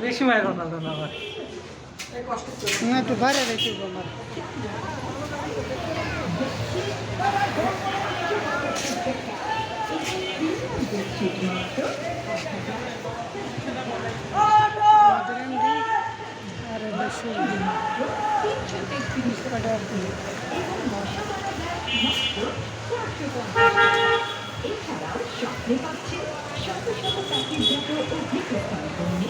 বেশি মায়ের কথা না আবার না একটু বাইরে রেখে আমার এছাড়াও স্বপ্নে পাচ্ছে শত শত পাখির জাত ও বিকল্পনি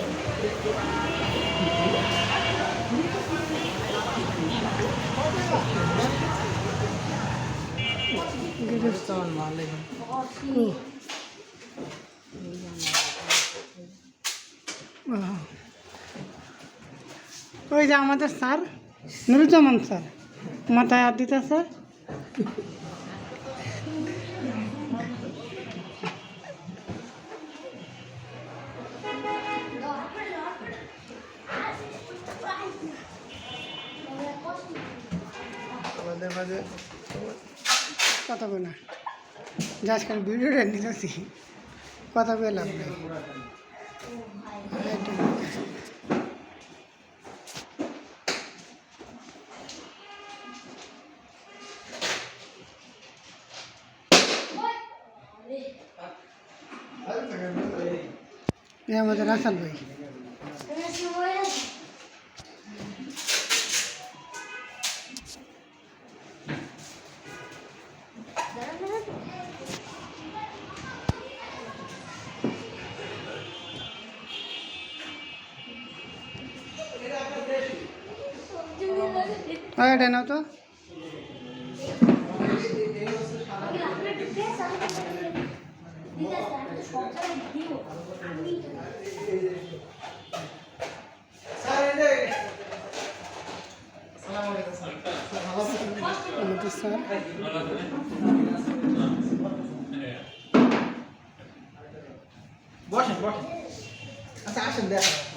ওই যে আমাদের স্যার নুরুজ্জামান স্যার মাথায় হাত দিতেছে মাঝে কথা বই না যা আজকাল ভিডিওটা নিতেছি কথা বললাম আমাদের রাসাল ভাই এটা নাও তো বসেন বসেন আচ্ছা আসেন দেখেন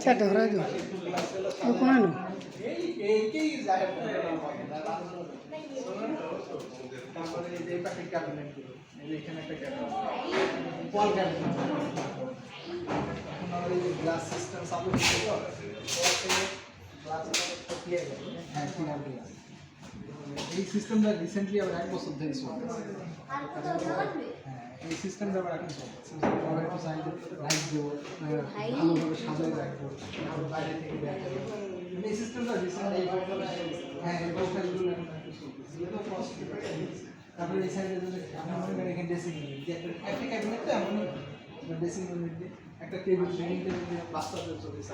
চারটে ঘরে যাও কোনো না তারপরে এই পাশে ক্যাবিনেট গুলো এখানে একটা ক্যাবিনেট পল ক্যাবিনেট এখন আমার এই যে গ্লাস সিস্টেম সাপোর্ট দিতে তো গ্লাস ক্লিয়ার হ্যাঁ ক্লিয়ার গ্লাস এই সিস্টেমটা রিসেন্টলি আবার 1 বছর ধরে চলছে হ্যাঁ এই সিস্টেমটা আবার এখন চলছে পরে একটু চাইলে লাইট দেবো ভালোভাবে সাজায় রাখবো আর বাইরে থেকে দেখা এই সিস্টেমটা রিসেন্টলি হ্যাঁ এই প্রোফাইলগুলো এখন একটু চলছে যেটা কস্ট তারপরে এই সাইডে যদি আমরা মনে করি এখানে ড্রেসিং ইউনিট একটা ক্যাবিনেট তো এমন ড্রেসিং ইউনিট দিয়ে একটা টেবিল ডাইনিং টেবিল দিয়ে বাস্তবে চলেছে